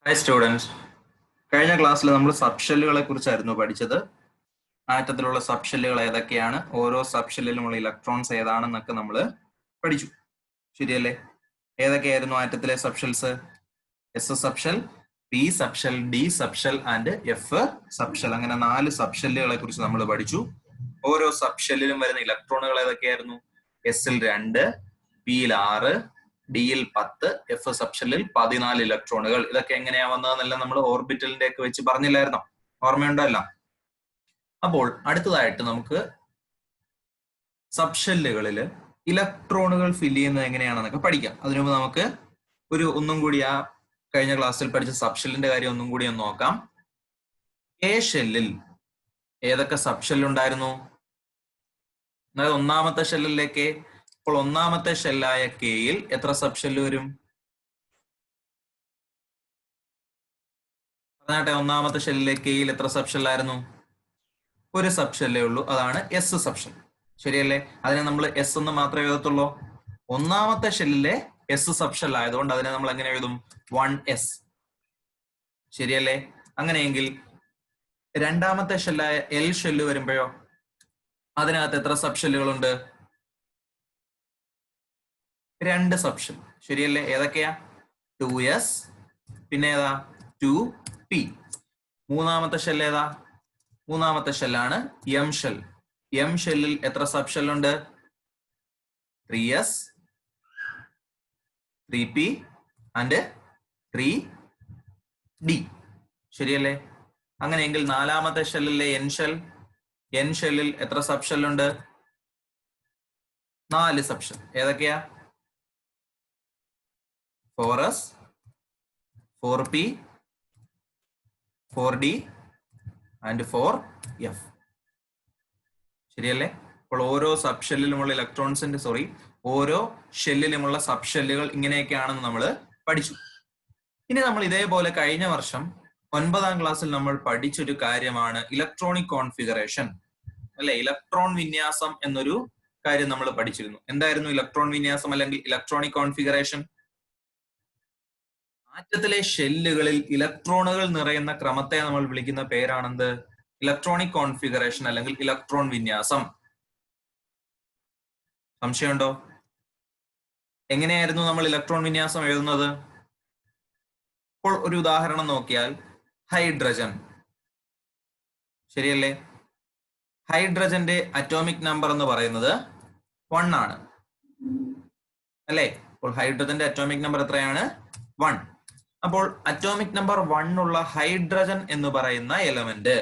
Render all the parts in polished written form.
Hi students, കഴിഞ്ഞ ക്ലാസ്സിൽ നമ്മൾ സബ്ഷെല്ലുകളെ കുറിച്ചായിരുന്നു പഠിച്ചത്. ആറ്റത്തിലുള്ള സബ്ഷെല്ലുകൾ ഏതൊക്കെയാണ്, ഓരോ സബ്ഷെല്ലിലുമുള്ള ഇലക്ട്രോൺസ് ഏതാണെന്നൊക്കെ നമ്മൾ പഠിച്ചു. ശരിയല്ലേ? ഏതൊക്കെയായിരുന്നു ആറ്റത്തിലെ subshells? S subshell, P subshell, D subshell and F subshell. അങ്ങനെ 4 സബ്ഷെല്ലുകളെ കുറിച്ച് നമ്മൾ പഠിച്ചു. ഓരോ സബ്ഷെല്ലിലും വരുന്ന ഇലക്ട്രോണുകൾ ഏതൊക്കെയായിരുന്നു? എസിൽ 2, പിയിൽ 6, ഡിയിൽ 10, എഫ് സബ്ഷെല്ലിൽ 14 ഇലക്ട്രോണുകൾ. ഇതൊക്കെ എങ്ങനെയാ വന്നതെന്നെല്ലാം നമ്മൾ ഓർബിറ്റലിന്റെ ഒക്കെ വെച്ച് പറഞ്ഞില്ലായിരുന്നോ? ഓർമ്മയുണ്ടോ എല്ലാം? അപ്പോൾ അടുത്തതായിട്ട് നമുക്ക് സബ്ഷെല്ലുകളിൽ ഇലക്ട്രോണുകൾ ഫില്ല് ചെയ്യുന്നത് എങ്ങനെയാണെന്നൊക്കെ പഠിക്കാം. അതിനുമുമ്പ് നമുക്ക് ഒന്നും കൂടി ആ കഴിഞ്ഞ ക്ലാസ്സിൽ പഠിച്ച സബ്ഷെല്ലിന്റെ കാര്യം ഒന്നും കൂടി ഒന്ന് നോക്കാം. എ ഷെല്ലിൽ ഏതൊക്കെ സബ്ഷെല്ലുണ്ടായിരുന്നു? അതായത് ഒന്നാമത്തെ ഷെല്ലിലേക്ക്, ഇപ്പോൾ ഒന്നാമത്തെ ഷെല്ലായ കെയിൽ എത്ര സബ്ഷെല്ല് വരും? പറഞ്ഞാട്ടെ, ഒന്നാമത്തെ ഷെല്ലിലേക്ക് കെയിൽ എത്ര സബ്ഷെല്ലായിരുന്നു? ഒരു സബ്ഷെല്ലേ ഉള്ളൂ, അതാണ് എസ് സബ്ഷെൽ. ശരിയല്ലേ? അതിനെ നമ്മൾ എസ് എന്ന് മാത്രമേ എഴുതത്തുള്ളൂ. ഒന്നാമത്തെ ഷെല്ലിലെ എസ് സബ്ഷെൽ ആയതുകൊണ്ട് അതിനെ നമ്മൾ എങ്ങനെ എഴുതും? 1s. ശരിയല്ലേ? അങ്ങനെയെങ്കിൽ രണ്ടാമത്തെ ഷെല്ലായ എൽ ഷെല്ല് വരുമ്പോഴോ അതിനകത്ത് എത്ര സബ്ഷെല്ലുകളുണ്ട്? 2 സബ്ഷെൽ. ശരിയല്ലേ? ഏതൊക്കെയാ? 2s, പിന്നെ ഏതാ? 2p. മൂന്നാമത്തെ ഷെൽ ഏതാ? മൂന്നാമത്തെ ഷെല്ലാണ് എം ഷെൽ. എം ഷെല്ലിൽ എത്ര സബ്ഷെല്ലുണ്ട്? 3s, 3p and 3d. ശരിയല്ലേ? അങ്ങനെയെങ്കിൽ നാലാമത്തെ ഷെല്ലിലെ എൻ ഷെൽ, എൻ ഷെല്ലിൽ എത്ര സബ്ഷെല്ലുണ്ട്? 4 സബ്ഷെൽ. ഏതൊക്കെയാ? 4s, 4p, 4d and 4f. ശരിയല്ലേ? അപ്പോൾ ഓരോ സബ്ഷെല്ലിലുമുള്ള ഇലക്ട്രോൺസിന്റെ ഓരോ ഷെല്ലിലുമുള്ള സബ്ഷെല്ലുകൾ ഇങ്ങനെയൊക്കെയാണെന്ന് നമ്മൾ പഠിച്ചു. ഇനി നമ്മൾ ഇതേപോലെ കഴിഞ്ഞ വർഷം 9ാം ക്ലാസ്സിൽ നമ്മൾ പഠിച്ചൊരു കാര്യമാണ് ഇലക്ട്രോണിക് കോൺഫിഗറേഷൻ. അല്ലെ? ഇലക്ട്രോൺ വിന്യാസം എന്നൊരു കാര്യം നമ്മൾ പഠിച്ചിരുന്നു. എന്തായിരുന്നു ഇലക്ട്രോൺ വിന്യാസം അല്ലെങ്കിൽ ഇലക്ട്രോണിക് കോൺഫിഗറേഷൻ? ആറ്റത്തിലെ ഷെല്ലുകളിൽ ഇലക്ട്രോണുകൾ നിറയുന്ന ക്രമത്തെ നമ്മൾ വിളിക്കുന്ന പേരാണെന്ത്? ഇലക്ട്രോണിക് കോൺഫിഗറേഷൻ അല്ലെങ്കിൽ ഇലക്ട്രോൺ വിന്യാസം. സംശയമുണ്ടോ? എങ്ങനെയായിരുന്നു നമ്മൾ ഇലക്ട്രോൺ വിന്യാസം എഴുതുന്നത്? ഇപ്പോൾ ഒരു ഉദാഹരണം നോക്കിയാൽ ഹൈഡ്രജൻ. ശരിയല്ലേ? ഹൈഡ്രജന്റെ അറ്റോമിക് നമ്പർ എന്ന് പറയുന്നത് 1 ആണ്. അല്ലേ? അപ്പോൾ ഹൈഡ്രജന്റെ അറ്റോമിക് നമ്പർ എത്രയാണ്? 1. അപ്പോൾ അറ്റോമിക് നമ്പർ 1 ഉള്ള ഹൈഡ്രജൻ എന്ന് പറയുന്ന എലമെന്റ്,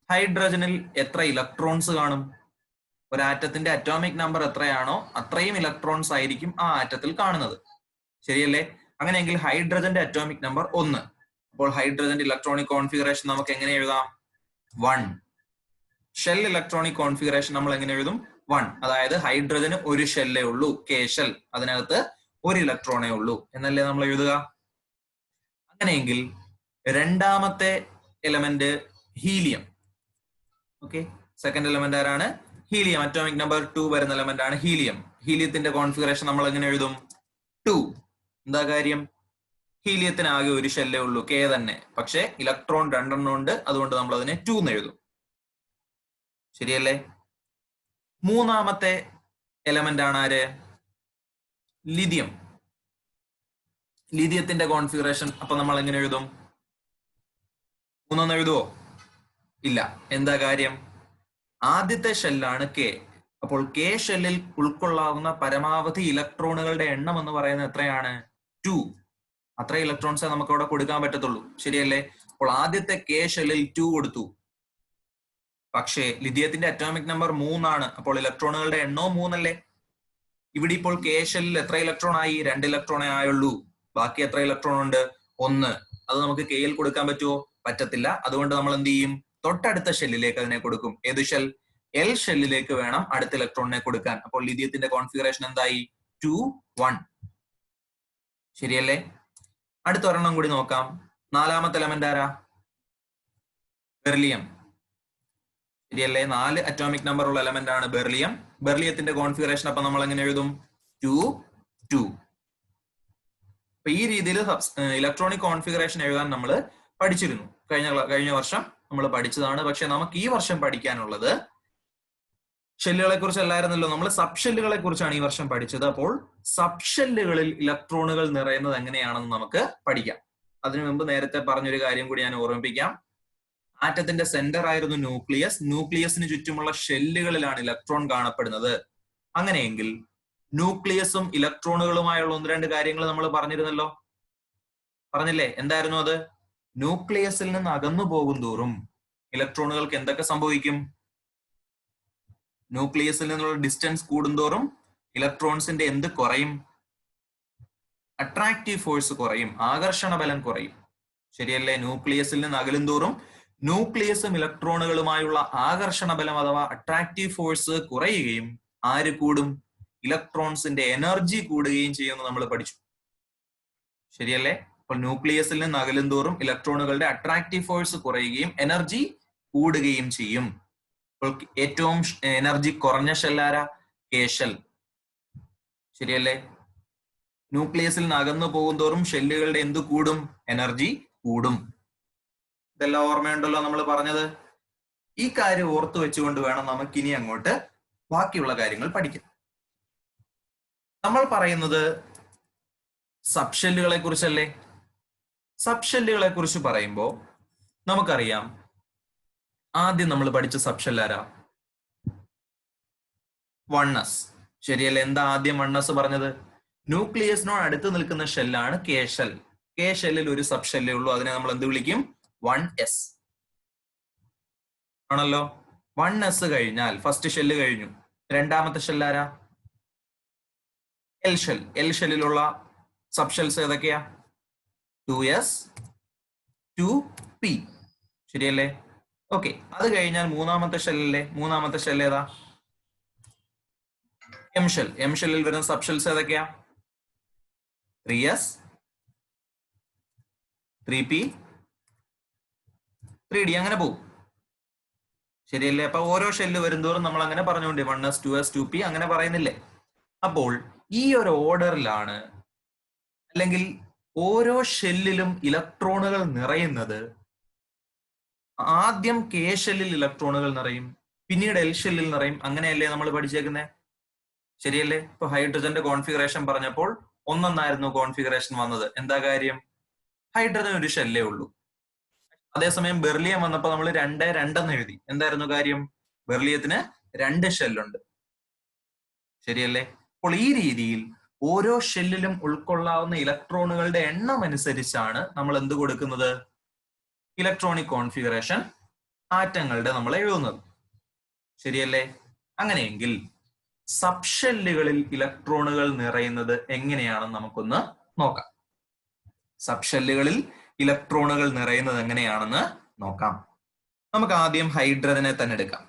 ഹൈഡ്രജനിൽ എത്ര ഇലക്ട്രോൺസ് കാണും? ഒരു ആറ്റത്തിന്റെ അറ്റോമിക് നമ്പർ എത്രയാണോ അത്രയും ഇലക്ട്രോൺസ് ആയിരിക്കും ആ ആറ്റത്തിൽ കാണുന്നത്. ശരിയല്ലേ? അങ്ങനെയെങ്കിൽ ഹൈഡ്രജന്റെ അറ്റോമിക് നമ്പർ 1. അപ്പോൾ ഹൈഡ്രജന്റെ ഇലക്ട്രോണിക് കോൺഫിഗറേഷൻ നമുക്ക് എങ്ങനെ എഴുതാം? 1. ഷെൽ ഇലക്ട്രോണിക് കോൺഫിഗറേഷൻ നമ്മൾ എങ്ങനെ എഴുതും? 1. അതായത് ഹൈഡ്രജന് ഒരു ഷെല്ലേ ഉള്ളൂ, കെ ഷെൽ. അതിനകത്ത് ഒരു ഇലക്ട്രോണേ ഉള്ളൂ എന്നല്ലേ നമ്മൾ എഴുതുക. അങ്ങനെയെങ്കിൽ രണ്ടാമത്തെ element helium. Okay, second element ആരാണ്? ഹീലിയം. അറ്റോമിക് നമ്പർ 2 വരുന്ന എലമെന്റ് ആണ് ഹീലിയം. ഹീലിയത്തിന്റെ കോൺഫിഗറേഷൻ നമ്മൾ എങ്ങനെ എഴുതും? 2. എന്താ കാര്യം? ഹീലിയത്തിന് ആകെ ഒരു ഷെല്ലേ ഉള്ളൂ, കെ തന്നെ. പക്ഷെ ഇലക്ട്രോൺ 2 ഉണ്ട്, അതുകൊണ്ട് നമ്മൾ അതിനെ 2 എന്ന് എഴുതും. ശരിയല്ലേ? മൂന്നാമത്തെ എലമെന്റ് ആണ് ആര്? ലിഥിയം. ലിഥിയത്തിന്റെ കോൺഫിഗറേഷൻ അപ്പൊ നമ്മൾ എങ്ങനെ എഴുതും? 3 എഴുതുവോ? ഇല്ല. എന്താ കാര്യം? ആദ്യത്തെ ഷെല്ലാണ് കെ. അപ്പോൾ കെ ഷെല്ലിൽ ഉൾക്കൊള്ളാവുന്ന പരമാവധി ഇലക്ട്രോണുകളുടെ എണ്ണം എന്ന് പറയുന്നത് എത്രയാണ്? 2. അത്ര ഇലക്ട്രോൺസേ നമുക്ക് അവിടെ കൊടുക്കാൻ പറ്റത്തുള്ളൂ. ശരിയല്ലേ? അപ്പോൾ ആദ്യത്തെ കെ ഷെല്ലിൽ 2 കൊടുത്തു. പക്ഷേ ലിഥിയത്തിന്റെ അറ്റോമിക് നമ്പർ 3 ആണ്. അപ്പോൾ ഇലക്ട്രോണുകളുടെ എണ്ണവും 3 അല്ലേ? ഇവിടെ ഇപ്പോൾ കെ ഷെല്ലിൽ എത്ര ഇലക്ട്രോൺ ആയി? 2 ഇലക്ട്രോണേ ആയുള്ളൂ. ബാക്കി എത്ര ഇലക്ട്രോൺ ഉണ്ട്? 1. അത് നമുക്ക് കെയിൽ കൊടുക്കാൻ പറ്റുമോ? പറ്റത്തില്ല. അതുകൊണ്ട് നമ്മൾ എന്ത് ചെയ്യും? തൊട്ടടുത്ത ഷെല്ലിലേക്ക് അതിനെ കൊടുക്കും. ഏത് ഷെൽ? എൽ ഷെല്ലിലേക്ക് വേണം അടുത്ത ഇലക്ട്രോണിനെ കൊടുക്കാൻ. അപ്പോൾ ലിഥിയത്തിന്റെ കോൺഫിഗറേഷൻ എന്തായി? 2, 1. ശരിയല്ലേ? അടുത്ത ഒരെണ്ണം കൂടി നോക്കാം. നാലാമത്തെ എലമെന്റ് ആരാ? ബെർലിയം. ശരിയല്ലേ? 4 അറ്റോമിക് നമ്പർ ഉള്ള എലമെന്റ് ആണ് ബെർലിയം. ബെർലിയത്തിന്റെ കോൺഫിഗറേഷൻ അപ്പൊ നമ്മൾ എങ്ങനെ എഴുതും? 2, 2. അപ്പൊ ഈ രീതിയിൽ ഇലക്ട്രോണിക് കോൺഫിഗറേഷൻ എഴുതാൻ നമ്മൾ പഠിച്ചിരുന്നു. കഴിഞ്ഞ വർഷം നമ്മൾ പഠിച്ചതാണ്. പക്ഷെ നമുക്ക് ഈ വർഷം പഠിക്കാനുള്ളത് ഷെല്ലുകളെ കുറിച്ച് അല്ലായിരുന്നല്ലോ, നമ്മൾ സബ് ഷെല്ലുകളെ കുറിച്ചാണ് ഈ വർഷം പഠിച്ചത്. അപ്പോൾ സബ് ഷെല്ലുകളിൽ ഇലക്ട്രോണുകൾ നിറയുന്നത് എങ്ങനെയാണെന്ന് നമുക്ക് പഠിക്കാം. അതിനു മുമ്പ് നേരത്തെ പറഞ്ഞൊരു കാര്യം കൂടി ഞാൻ ഓർമ്മിപ്പിക്കാം. ആറ്റത്തിന്റെ സെന്റർ ആയിരുന്നു ന്യൂക്ലിയസ്. ന്യൂക്ലിയസിന് ചുറ്റുമുള്ള ഷെല്ലുകളിലാണ് ഇലക്ട്രോൺ കാണപ്പെടുന്നത്. അങ്ങനെയെങ്കിൽ ന്യൂക്ലിയസും ഇലക്ട്രോണുകളുമായുള്ള ഒന്ന് രണ്ട് കാര്യങ്ങൾ നമ്മൾ പറഞ്ഞിരുന്നല്ലോ, പറഞ്ഞില്ലേ? എന്തായിരുന്നു അത്? ന്യൂക്ലിയസിൽ നിന്ന് അകന്നു പോകും തോറും ഇലക്ട്രോണുകൾക്ക് എന്തൊക്കെ സംഭവിക്കും? ന്യൂക്ലിയസിൽ നിന്നുള്ള ഡിസ്റ്റൻസ് കൂടുന്തോറും ഇലക്ട്രോൺസിന്റെ എന്ത് കുറയും? അട്രാക്റ്റീവ് ഫോഴ്സ് കുറയും, ആകർഷണ ബലം കുറയും. ശരിയല്ലേ? ന്യൂക്ലിയസിൽ നിന്ന് അകലുന്തോറും ന്യൂക്ലിയസും ഇലക്ട്രോണുകളുമായുള്ള ആകർഷണ ബലം അഥവാ അട്രാക്റ്റീവ് ഫോഴ്സ് കുറയുകയും ആര് കൂടും? ഇലക്ട്രോൺസിന്റെ എനർജി കൂടുകയും ചെയ്യുമെന്ന് നമ്മൾ പഠിച്ചു. ശരിയല്ലേ? അപ്പോൾ ന്യൂക്ലിയസിൽ നിന്ന് അകലുന്തോറും ഇലക്ട്രോണുകളുടെ അട്രാക്റ്റീവ് ഫോഴ്സ് കുറയുകയും എനർജി കൂടുകയും ചെയ്യും. അപ്പോൾ ഏറ്റവും എനർജി കുറഞ്ഞ ഷെല്ലാരാ? K shell. ശരിയല്ലേ? ന്യൂക്ലിയസിൽ നിന്ന് അകന്നു പോകുന്തോറും ഷെല്ലുകളുടെ എന്ത് കൂടും? എനർജി കൂടും. ഇതെല്ലാം ഓർമ്മയുണ്ടല്ലോ നമ്മൾ പറഞ്ഞത്. ഈ കാര്യം ഓർത്തു വെച്ചുകൊണ്ട് വേണം നമുക്കിനി അങ്ങോട്ട് ബാക്കിയുള്ള കാര്യങ്ങൾ പഠിക്കാൻ. നമ്മൾ പറയുന്നത് സബ് ഷെല്ലുകളെ കുറിച്ചല്ലേ? സബ് ഷെല്ലുകളെ കുറിച്ച് പറയുമ്പോൾ നമുക്കറിയാം, ആദ്യം നമ്മൾ പഠിച്ച സബ് ഷെൽ ആരാ? 1s. ശരിയല്ലേ? എന്താ ആദ്യം 1s പറഞ്ഞത്? ന്യൂക്ലിയസിനോട് അടുത്ത് നിൽക്കുന്ന ഷെല്ലാണ് കെ ഷെൽ. കെ ഷെല്ലിൽ ഒരു സബ് ഷെല്ലേ ഉള്ളൂ. അതിനെ നമ്മൾ എന്ത് വിളിക്കും? 1s ആണല്ലോ. 1s കഴിഞ്ഞാൽ ഫസ്റ്റ് ഷെല്ല് കഴിഞ്ഞു. രണ്ടാമത്തെ ഷെല്ലാരാ? L shell. എൽ ഷെല്ലിലുള്ള സബ് ഷെൽസ് ഏതൊക്കെയാ? 2s 2p. ശരിയല്ലേ? ഓക്കെ. അത് കഴിഞ്ഞാൽ മൂന്നാമത്തെ ഷെല്ലല്ലേ? മൂന്നാമത്തെ ഷെൽ ഏതാ? M shell. എം ഷെല്ലിൽ വരുന്ന സബ് ഷെൽസ് ഏതൊക്കെയാ? 3s 3p 3d അങ്ങനെ പോകും. ശരിയല്ലേ? അപ്പൊ ഓരോ ഷെല്ല് വരുന്തോറും നമ്മൾ അങ്ങനെ പറഞ്ഞുകൊണ്ട് 1s 2s 2p അങ്ങനെ പറയുന്നില്ലേ? അപ്പോൾ ഈ ഒരു ഓർഡറിലാണ്, അല്ലെങ്കിൽ ഓരോ ഷെല്ലിലും ഇലക്ട്രോണുകൾ നിറയുന്നത്. ആദ്യം കെ ഷെല്ലിൽ ഇലക്ട്രോണുകൾ നിറയും, പിന്നീട് എൽ ഷെല്ലിൽ നിറയും. അങ്ങനെയല്ലേ നമ്മൾ പഠിച്ചേക്കുന്നത്? ശരിയല്ലേ? ഇപ്പൊ ഹൈഡ്രജന്റെ കോൺഫിഗറേഷൻ പറഞ്ഞപ്പോൾ ഒന്നൊന്നായിരുന്നു കോൺഫിഗറേഷൻ വന്നത്. എന്താ കാര്യം? ഹൈഡ്രജൻ ഒരു ഷെല്ലേ ഉള്ളൂ. അതേസമയം ബെർലിയം വന്നപ്പോൾ നമ്മൾ 2 2 എഴുതി. എന്തായിരുന്നു കാര്യം? ബെർലിയത്തിന് 2 ഷെല്ലുണ്ട്. ശരിയല്ലേ? അപ്പോൾ ഈ രീതിയിൽ ഓരോ ഷെല്ലിലും ഉൾക്കൊള്ളാവുന്ന ഇലക്ട്രോണുകളുടെ എണ്ണം അനുസരിച്ചാണ് നമ്മൾ എന്ത് കൊടുക്കുന്നത്? ഇലക്ട്രോണിക് കോൺഫിഗറേഷൻ ആറ്റങ്ങളുടെ നമ്മൾ എഴുതുന്നത്. ശരിയല്ലേ? അങ്ങനെയെങ്കിൽ സബ് ഷെല്ലുകളിൽ ഇലക്ട്രോണുകൾ നിറയുന്നത് എങ്ങനെയാണെന്ന് നമുക്കൊന്ന് നോക്കാം. സബ് ഷെല്ലുകളിൽ ഇലക്ട്രോണുകൾ നിറയുന്നത് എങ്ങനെയാണെന്ന് നോക്കാം. നമുക്ക് ആദ്യം ഹൈഡ്രജനെ തന്നെ എടുക്കാം.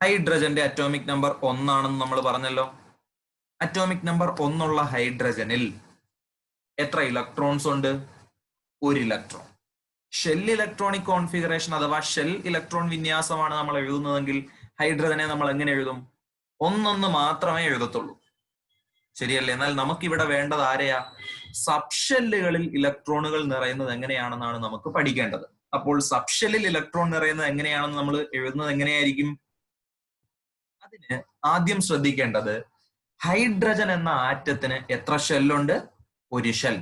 ഹൈഡ്രജന്റെ അറ്റോമിക് നമ്പർ 1 ആണെന്ന് നമ്മൾ പറഞ്ഞല്ലോ. അറ്റോമിക് നമ്പർ 1 ഉള്ള ഹൈഡ്രജനിൽ എത്ര ഇലക്ട്രോൺസ് ഉണ്ട്? 1 ഇലക്ട്രോൺ. ഷെൽ ഇലക്ട്രോണിക് കോൺഫിഗറേഷൻ അഥവാ ഷെൽ ഇലക്ട്രോൺ വിന്യാസമാണ് നമ്മൾ എഴുതുന്നതെങ്കിൽ ഹൈഡ്രജനെ നമ്മൾ എങ്ങനെ എഴുതും? 1 മാത്രമേ എഴുതത്തുള്ളൂ. ശരിയല്ലേ? എന്നാൽ നമുക്കിവിടെ വേണ്ടത് ആരെയാ? സബ് ഷെല്ലുകളിൽ ഇലക്ട്രോണുകൾ നിറയുന്നത് എങ്ങനെയാണെന്നാണ് നമുക്ക് പഠിക്കേണ്ടത്. അപ്പോൾ സബ് ഷെല്ലിൽ ഇലക്ട്രോൺ നിറയുന്നത് എങ്ങനെയാണെന്ന് നമ്മൾ എഴുതുന്നത് എങ്ങനെയായിരിക്കും? അതിന് ആദ്യം ശ്രദ്ധിക്കേണ്ടത്, ഹൈഡ്രജൻ എന്ന ആറ്റത്തിന് എത്ര ഷെല്ലുണ്ട്? 1 ഷെൽ.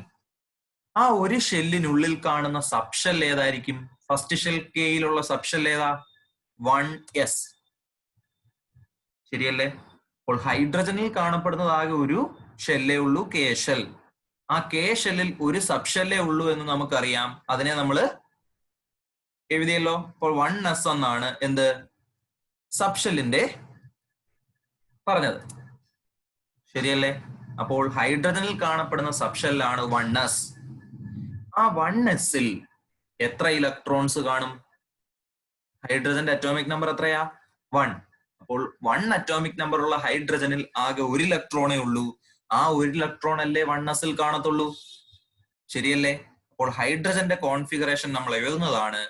ആ 1 ഷെല്ലിനുള്ളിൽ കാണുന്ന സബ് ഷെൽ ഏതായിരിക്കും? ഫസ്റ്റ് ഷെൽ കെയിലുള്ള സബ് ഷെൽ ഏതാ? 1s. ശരിയല്ലേ? അപ്പോൾ ഹൈഡ്രജനിൽ കാണപ്പെടുന്നത് ആകെ ഒരു ഷെല്ലേ ഉള്ളൂ, കെ ഷെൽ. ആ കെ ഷെല്ലിൽ ഒരു സബ് ഷെല്ലേ ഉള്ളൂ എന്ന് നമുക്കറിയാം. അതിനെ നമ്മൾ എഴുതിയല്ലോ. അപ്പോൾ 1s എന്നാണ് എന്ത്? സബ് ഷെല്ലിന്റെ പറഞ്ഞത്. ശരിയല്ലേ? അപ്പോൾ ഹൈഡ്രജനിൽ കാണപ്പെടുന്ന സബ് ഷെല്ലാണ് 1s. ആ 1sൽ എത്ര ഇലക്ട്രോൺസ് കാണും? ഹൈഡ്രജന്റെ അറ്റോമിക് നമ്പർ എത്രയാ? 1. അപ്പോൾ 1 അറ്റോമിക് നമ്പർ ഉള്ള ഹൈഡ്രജനിൽ ആകെ 1 ഇലക്ട്രോണേ ഉള്ളൂ. ആ 1 ഇലക്ട്രോൺ അല്ലേ 1sൽ കാണത്തുള്ളൂ. ശരിയല്ലേ? അപ്പോൾ ഹൈഡ്രജന്റെ കോൺഫിഗറേഷൻ നമ്മൾ എഴുതുന്നതാണ്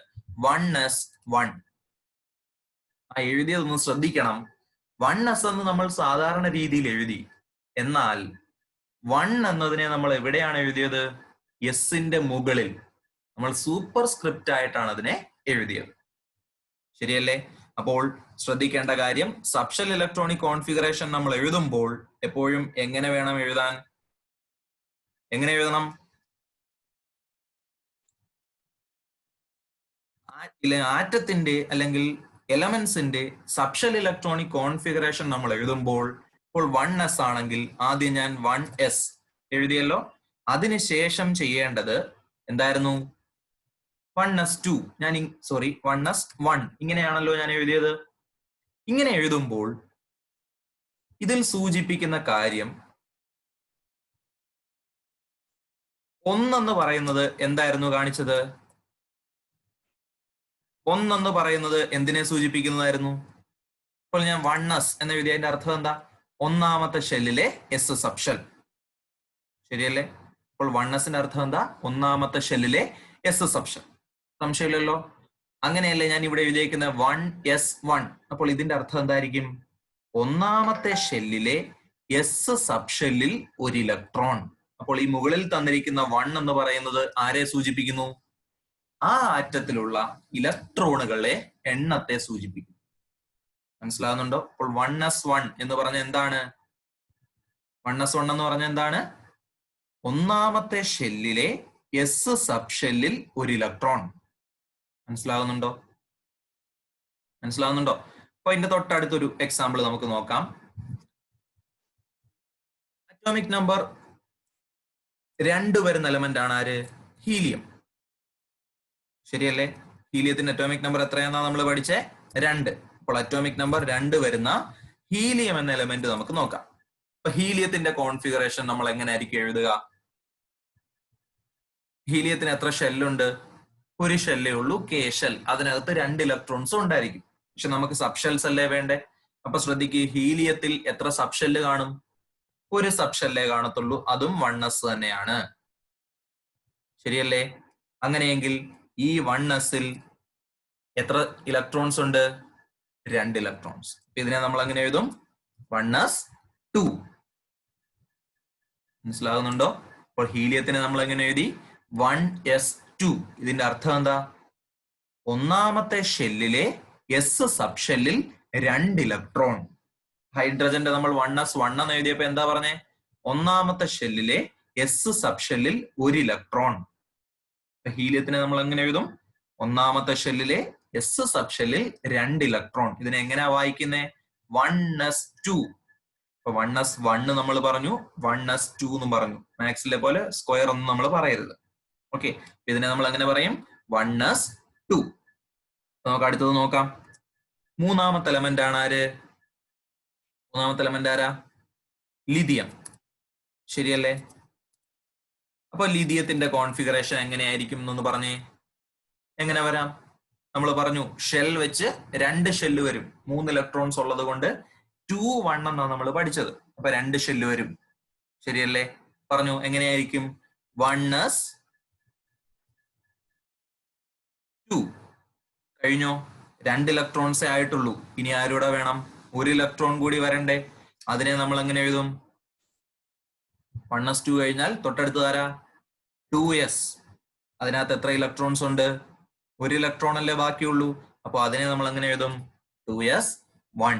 1s1. ആ എഴുതിയതൊന്ന് ശ്രദ്ധിക്കണം. 1s എന്ന് നമ്മൾ സാധാരണ രീതിയിൽ എഴുതി. എന്നാൽ 1 എന്നതിനെ നമ്മൾ എവിടെയാണ് എഴുതിയത്? എസിന്റെ മുകളിൽ നമ്മൾ സൂപ്പർ സ്ക്രിപ്റ്റ് ആയിട്ടാണ് അതിനെ എഴുതിയത്. ശരിയല്ലേ? അപ്പോൾ ശ്രദ്ധിക്കേണ്ട കാര്യം, സബ്ഷെൽ ഇലക്ട്രോണിക് കോൺഫിഗറേഷൻ നമ്മൾ എഴുതുമ്പോൾ എപ്പോഴും എങ്ങനെ വേണം എഴുതാൻ? എങ്ങനെ എഴുതണം? ആറ്റത്തിന്റെ അല്ലെങ്കിൽ എലമെന്റ്സിന്റെ സബ്ഷെൽ ഇലക്ട്രോണിക് കോൺഫിഗറേഷൻ നമ്മൾ എഴുതുമ്പോൾ ഇപ്പോൾ 1s ആണെങ്കിൽ ആദ്യം ഞാൻ 1s എഴുതിയല്ലോ. അതിനുശേഷം ചെയ്യേണ്ടത് എന്തായിരുന്നു? 1s2 ഞാൻ 1s1 ഇങ്ങനെയാണല്ലോ ഞാൻ എഴുതിയത്. ഇങ്ങനെ എഴുതുമ്പോൾ ഇതിൽ സൂചിപ്പിക്കുന്ന കാര്യം 1 എന്ന് പറയുന്നത് എന്തായിരുന്നു കാണിച്ചത്? 1 എന്ന് പറയുന്നത് എന്തിനെ സൂചിപ്പിക്കുന്നതായിരുന്നു? ഇപ്പോൾ ഞാൻ 1s എന്ന് എഴുതിയതിന്റെ അർത്ഥം എന്താ? ഒന്നാമത്തെ ഷെല്ലിലെ എസ് സബ്ഷെൽ. ശരിയല്ലേ? അപ്പോൾ 1sന്റെ അർത്ഥം എന്താ? ഒന്നാമത്തെ ഷെല്ലിലെ എസ് സബ്ഷെൽ. സംശയമില്ലല്ലോ? അങ്ങനെയല്ലേ ഞാൻ ഇവിടെ എഴുതിയേക്കുന്ന 1s1. അപ്പോൾ ഇതിന്റെ അർത്ഥം എന്തായിരിക്കും? ഒന്നാമത്തെ ഷെല്ലിലെ എസ് സബ്ഷെല്ലിൽ ഒരു ഇലക്ട്രോൺ. അപ്പോൾ ഈ മുകളിൽ തന്നിരിക്കുന്ന 1 എന്ന് പറയുന്നത് ആരെ സൂചിപ്പിക്കുന്നു? ആ ആറ്റത്തിലുള്ള ഇലക്ട്രോണുകളെ എണ്ണത്തെ സൂചിപ്പിക്കുന്നു. മനസ്സിലാകുന്നുണ്ടോ? അപ്പോൾ 1s1 എന്ന് പറഞ്ഞ എന്താണ്? 1s1 എന്ന് പറഞ്ഞ എന്താണ്? ഒന്നാമത്തെ ഷെല്ലിലെ എസ് സബ്ഷെല്ലിൽ ഒരു ഇലക്ട്രോൺ. മനസ്സിലാകുന്നുണ്ടോ? മനസ്സിലാകുന്നുണ്ടോ? അപ്പൊ ഇതിന്റെ തൊട്ടടുത്തൊരു എക്സാമ്പിൾ നമുക്ക് നോക്കാം. അറ്റോമിക് നമ്പർ 2 വരുന്ന എലമെന്റ് ആണ് ആര്? ഹീലിയം. ശരിയല്ലേ? ഹീലിയത്തിന്റെ അറ്റോമിക് നമ്പർ എത്രയാണെന്നാ നമ്മൾ പഠിച്ചേ? 2. അപ്പോൾ അറ്റോമിക് നമ്പർ 2 വരുന്ന ഹീലിയം എന്ന എലമെന്റ് നമുക്ക് നോക്കാം. അപ്പൊ ഹീലിയത്തിന്റെ കോൺഫിഗറേഷൻ നമ്മൾ എങ്ങനെയായിരിക്കും എഴുതുക? ഹീലിയത്തിന് എത്ര ഷെല്ലുണ്ട്? ഒരു ഷെല്ലേ ഉള്ളൂ, കെ ഷെൽ. അതിനകത്ത് 2 ഇലക്ട്രോൺസും ഉണ്ടായിരിക്കും. പക്ഷെ നമുക്ക് സബ്ഷെൽസ് അല്ലേ വേണ്ടേ? അപ്പൊ ശ്രദ്ധിക്കുക, ഹീലിയത്തിൽ എത്ര സബ്ഷെല്ല് കാണും? ഒരു സബ്ഷെല്ലേ കാണത്തുള്ളൂ, അതും 1s തന്നെയാണ്. ശരിയല്ലേ? അങ്ങനെയെങ്കിൽ ഈ 1sൽ എത്ര ഇലക്ട്രോൺസ് ഉണ്ട്? 2 ഇലക്ട്രോൺസ്. ഇതിനെ നമ്മൾ എങ്ങനെ എഴുതും? 1s2. മനസ്സിലാകുന്നുണ്ടോ? അപ്പോൾ ഹീലിയത്തിനെ നമ്മൾ എങ്ങനെ എഴുതി? 1s2. ഇതിന്റെ അർത്ഥം എന്താ? ഒന്നാമത്തെ ഷെല്ലിലെ എസ് സബ്ഷെല്ലിൽ 2 ഇലക്ട്രോൺ. ഹൈഡ്രജന്റെ നമ്മൾ 1s1 എന്ന് എഴുതിയപ്പോ എന്താ പറഞ്ഞേ? ഒന്നാമത്തെ ഷെല്ലിലെ എസ് സബ്ഷെല്ലിൽ ഒരു ഇലക്ട്രോൺ. ഹീലിയത്തിനെ നമ്മൾ എങ്ങനെ എഴുതും? ഒന്നാമത്തെ ഷെല്ലിലെ എസ് സബ്ഷെല്ലിൽ 2 ഇലക്ട്രോൺ. ഇതിനെ എങ്ങനെയാ വായിക്കുന്നേ? 1s2. അപ്പൊ 1s1 നമ്മൾ പറഞ്ഞു, 1s2 എന്നും പറഞ്ഞു. മാത്സിലെ പോലെ സ്ക്വയർ ഒന്നും നമ്മൾ പറയരുത്. ഓക്കെ, ഇതിനെ നമ്മൾ എങ്ങനെ പറയും? 1s2. നമുക്ക് അടുത്തത് നോക്കാം. മൂന്നാമത്തെ എലമെന്റ് ആണ് ആര്? മൂന്നാമത്തെ എലമെന്റ് ആരാ? ലിഥിയം. ശരിയല്ലേ? അപ്പൊ ലിഥിയത്തിന്റെ കോൺഫിഗറേഷൻ എങ്ങനെയായിരിക്കും എന്നൊന്ന് പറഞ്ഞേ. എങ്ങനെ വരാം? നമ്മൾ പറഞ്ഞു ഷെൽ വെച്ച് 2 ഷെല്ല് വരും. 3 ഇലക്ട്രോൺസ് ഉള്ളത് കൊണ്ട് 2-1 എന്നാണ് നമ്മൾ പഠിച്ചത്. അപ്പൊ 2 ഷെല്ല് വരും. ശരിയല്ലേ? പറഞ്ഞു എങ്ങനെയായിരിക്കും? 1s2 കഴിഞ്ഞോ? 2 ഇലക്ട്രോൺസേ ആയിട്ടുള്ളൂ. ഇനി ആരൂടെ വേണം? 1 ഇലക്ട്രോൺ കൂടി വരണ്ടേ? അതിനെ നമ്മൾ എങ്ങനെ എഴുതും? 1s2 കഴിഞ്ഞാൽ തൊട്ടടുത്ത് ആരാ? 2s. അതിനകത്ത് എത്ര ഇലക്ട്രോൺസ് ഉണ്ട്? 1 ഇലക്ട്രോൺ അല്ലേ ബാക്കിയുള്ളൂ. അപ്പൊ അതിനെ നമ്മൾ എങ്ങനെ എഴുതും? 2s1.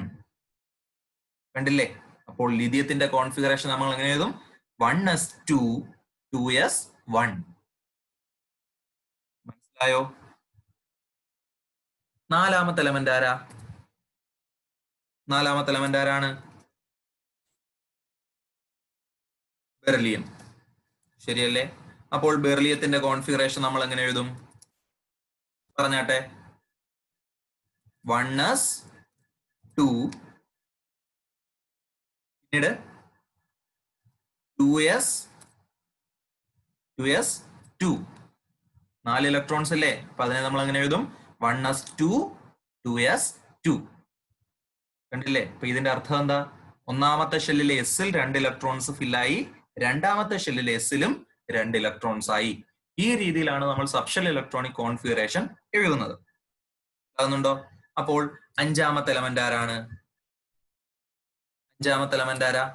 കണ്ടില്ലേ? അപ്പോൾ ലിഥിയത്തിന്റെ കോൺഫിഗറേഷൻ നമ്മൾ എങ്ങനെ എഴുതും? 1s2 2s1. മനസ്സിലായോ? നാലാമത്തെ എലമെന്റ് ആരാ? നാലാമത്തെ എലമെന്റ് ആരാണ്? ബെർലിയം. ശരിയല്ലേ? അപ്പോൾ ബെർലിയത്തിന്റെ കോൺഫിഗറേഷൻ നമ്മൾ എങ്ങനെ എഴുതും? പറഞ്ഞാട്ടെ. 1s2 പിന്നീട് 2s2. 4 ഇലക്ട്രോൺസ് അല്ലേ? അപ്പൊ അതിനെ നമ്മൾ എങ്ങനെ എഴുതും? 1s2 2s2. കണ്ടില്ലേ? അപ്പൊ ഇതിന്റെ അർത്ഥം എന്താ? ഒന്നാമത്തെ ഷെല്ലിലെ എസിൽ 2 ഇലക്ട്രോൺസ് ഫില്ലായി, രണ്ടാമത്തെ ഷെല്ലിലെ എസിലും 2 ഇലക്ട്രോൺസ് ആയി. ഈ രീതിയിലാണ് നമ്മൾ സബ്ഷെൽ ഇലക്ട്രോണിക് കോൺഫിഗറേഷൻ എഴുതുന്നത്. ആകുന്നുണ്ടോ? അപ്പോൾ അഞ്ചാമത്തെ എലമെന്റ് ആരാണ്? അഞ്ചാമത്തെ എലമെന്റ് ആരാ?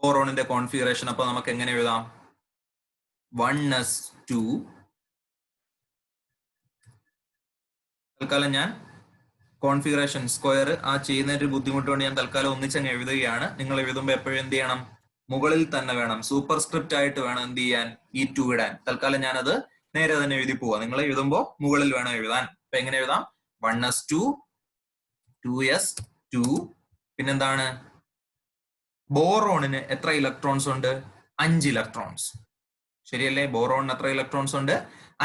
ബോറോണിന്റെ കോൺഫിഗറേഷൻ അപ്പൊ നമുക്ക് എങ്ങനെ എഴുതാം? 1s2. തൽക്കാലം ഞാൻ കോൺഫിഗറേഷൻ സ്ക്വയർ ആ ചെയ്യുന്നതിന്റെ ബുദ്ധിമുട്ട് കൊണ്ട് ഞാൻ തൽക്കാലം ഒന്നിച്ചങ്ങ് എഴുതുകയാണ്. നിങ്ങൾ എഴുതുമ്പോൾ എപ്പോഴും എന്ത് ചെയ്യണം? മുകളിൽ തന്നെ വേണം, സൂപ്പർ സ്ക്രിപ്റ്റ് ആയിട്ട് വേണം എന്ത് ചെയ്യാൻ, ഈ 2 ഇടാൻ. തൽക്കാലം ഞാനത് നേരെ തന്നെ എഴുതി പോവാ. നിങ്ങൾ എഴുതുമ്പോൾ മുകളിൽ വേണം എഴുതാൻ. അപ്പൊ എങ്ങനെ എഴുതാം? 1s2, 2s2. പിന്നെന്താണ്? ബോറോണിന് എത്ര ഇലക്ട്രോൺസ് ഉണ്ട്? 5 ഇലക്ട്രോൺസ്. ശരിയല്ലേ? ബോറോണിന് എത്ര ഇലക്ട്രോൺസ് ഉണ്ട്?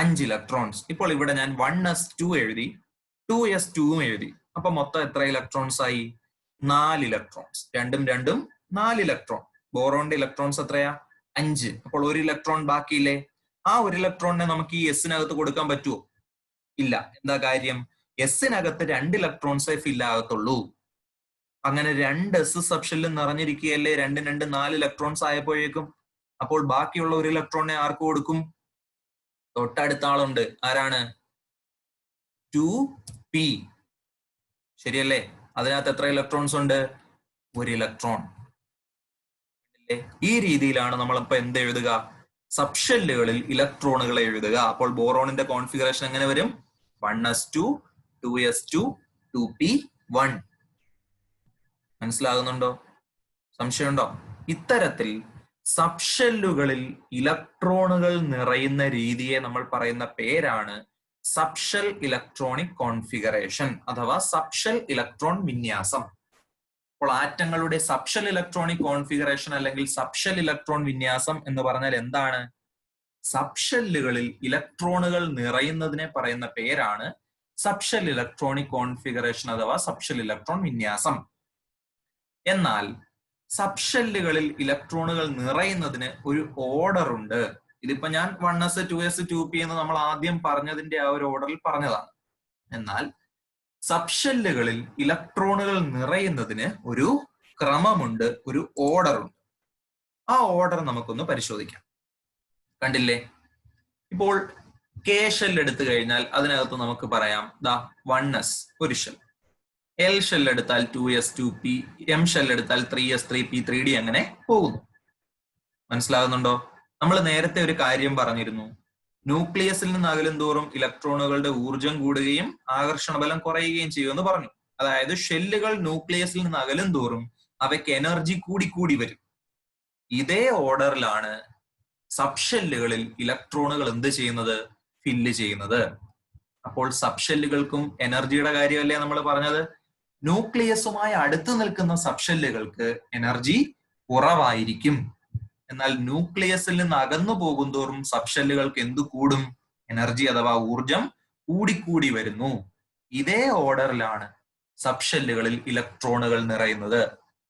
5 ഇലക്ട്രോൺസ്. ഇപ്പോൾ ഇവിടെ ഞാൻ 1s2 എഴുതി, 2s2 എഴുതി. അപ്പൊ മൊത്തം എത്ര ഇലക്ട്രോൺസ് ആയി? 4 ഇലക്ട്രോൺസ്. രണ്ടും 4 ഇലക്ട്രോൺ. ബോറോണിന്റെ ഇലക്ട്രോൺസ് എത്രയാ? 5. അപ്പോൾ 1 ഇലക്ട്രോൺ ബാക്കിയില്ലേ? ആ 1 ഇലക്ട്രോണിനെ നമുക്ക് ഈ എസിനകത്ത് കൊടുക്കാൻ പറ്റുമോ? ഇല്ല. എന്താ കാര്യം? എസിനകത്ത് 2 ഇലക്ട്രോൺസേ ഫിൽ ആകത്തുള്ളൂ. അങ്ങനെ 2 എസ് സബ്ഷെല്ലിൽ നിറഞ്ഞിരിക്കുകയല്ലേ 2 4 ഇലക്ട്രോൺസ് ആയപ്പോഴേക്കും. അപ്പോൾ ബാക്കിയുള്ള 1 ഇലക്ട്രോണിനെ ആർക്ക് കൊടുക്കും? തൊട്ടടുത്ത ആളുണ്ട്. ആരാണ്? 2p. ശരിയല്ലേ? അതിനകത്ത് എത്ര ഇലക്ട്രോൺസ് ഉണ്ട്? 1 ഇലക്ട്രോൺ. ഈ രീതിയിലാണ് നമ്മളിപ്പോ എന്ത് എഴുതുക? സബ്ഷെല്ലുകളിൽ ഇലക്ട്രോണുകളെ എഴുതുക. അപ്പോൾ ബോറോണിന്റെ കോൺഫിഗറേഷൻ എങ്ങനെ വരും? 1s2, 2s2, 2p1. മനസ്സിലാകുന്നുണ്ടോ? സംശയമുണ്ടോ? ഇത്തരത്തിൽ സബ്ഷെല്ലുകളിൽ ഇലക്ട്രോണുകൾ നിറയുന്ന രീതിയെ നമ്മൾ പറയുന്ന പേരാണ് സബ്ഷെൽ ഇലക്ട്രോണിക് കോൺഫിഗറേഷൻ അഥവാ സബ്ഷെൽ ഇലക്ട്രോൺ വിന്യാസം. അപ്പോൾ ആറ്റങ്ങളുടെ സബ്ഷെൽ ഇലക്ട്രോണിക് കോൺഫിഗറേഷൻ അല്ലെങ്കിൽ സബ്ഷെൽ ഇലക്ട്രോൺ വിന്യാസം എന്ന് പറഞ്ഞാൽ എന്താണ്? സബ്ഷെല്ലുകളിൽ ഇലക്ട്രോണുകൾ നിറയുന്നതിനെ പറയുന്ന പേരാണ് സബ്ഷെൽ ഇലക്ട്രോണിക് കോൺഫിഗറേഷൻ അഥവാ സബ്ഷെൽ ഇലക്ട്രോൺ വിന്യാസം. എന്നാൽ സബ്ഷെല്ലുകളിൽ ഇലക്ട്രോണുകൾ നിറയുന്നതിന് ഒരു ഓർഡർ ഉണ്ട്. ഇതിപ്പോ ഞാൻ 1s 2s 2p എന്ന് നമ്മൾ ആദ്യം പറഞ്ഞതിന്റെ ആ ഒരു ഓർഡറിൽ പറഞ്ഞതാണ്. എന്നാൽ സബ്ഷെല്ലുകളിൽ ഇലക്ട്രോണുകൾ നിറയുന്നതിന് ഒരു ക്രമമുണ്ട്, ഒരു ഓർഡർ ഉണ്ട്. ആ ഓർഡർ നമുക്കൊന്ന് പരിശോധിക്കാം. കണ്ടില്ലേ? ഇപ്പോൾ കെ ഷെൽ എടുത്തു കഴിഞ്ഞാൽ അതിനകത്ത് നമുക്ക് പറയാം 1s ഒരു ഷെൽ, എൽ ഷെൽ എടുത്താൽ 2s 2p, എം ഷെൽ എടുത്താൽ 3s 3p 3d അങ്ങനെ പോകുന്നു. മനസ്സിലാകുന്നുണ്ടോ? നമ്മൾ നേരത്തെ ഒരു കാര്യം പറഞ്ഞിരുന്നു. ന്യൂക്ലിയസിൽ നിന്ന് അകലും തോറും ഇലക്ട്രോണുകളുടെ ഊർജം കൂടുകയും ആകർഷണ ബലം കുറയുകയും ചെയ്യുമെന്ന് പറഞ്ഞു. അതായത് ഷെല്ലുകൾ ന്യൂക്ലിയസിൽ നിന്ന് അകലും തോറും അവയ്ക്ക് എനർജി കൂടി വരും. ഇതേ ഓർഡറിലാണ് സബ്ഷെല്ലുകളിൽ ഇലക്ട്രോണുകൾ എന്ത് ചെയ്യുന്നത്? ഫില്ല് ചെയ്യുന്നത്. അപ്പോൾ സബ്ഷെല്ലുകൾക്കും എനർജിയുടെ കാര്യമല്ലേ നമ്മൾ പറഞ്ഞത്? ന്യൂക്ലിയസുമായി അടുത്ത് നിൽക്കുന്ന സബ്ഷെല്ലുകൾക്ക് എനർജി കുറവായിരിക്കും. എന്നാൽ ന്യൂക്ലിയസിൽ നിന്ന് അകന്നു പോകുന്തോറും സബ്ഷെല്ലുകൾക്ക് എന്തു കൂടും? എനർജി അഥവാ ഊർജം കൂടി വരുന്നു. ഇതേ ഓർഡറിലാണ് സബ്ഷെല്ലുകളിൽ ഇലക്ട്രോണുകൾ നിറയുന്നത്.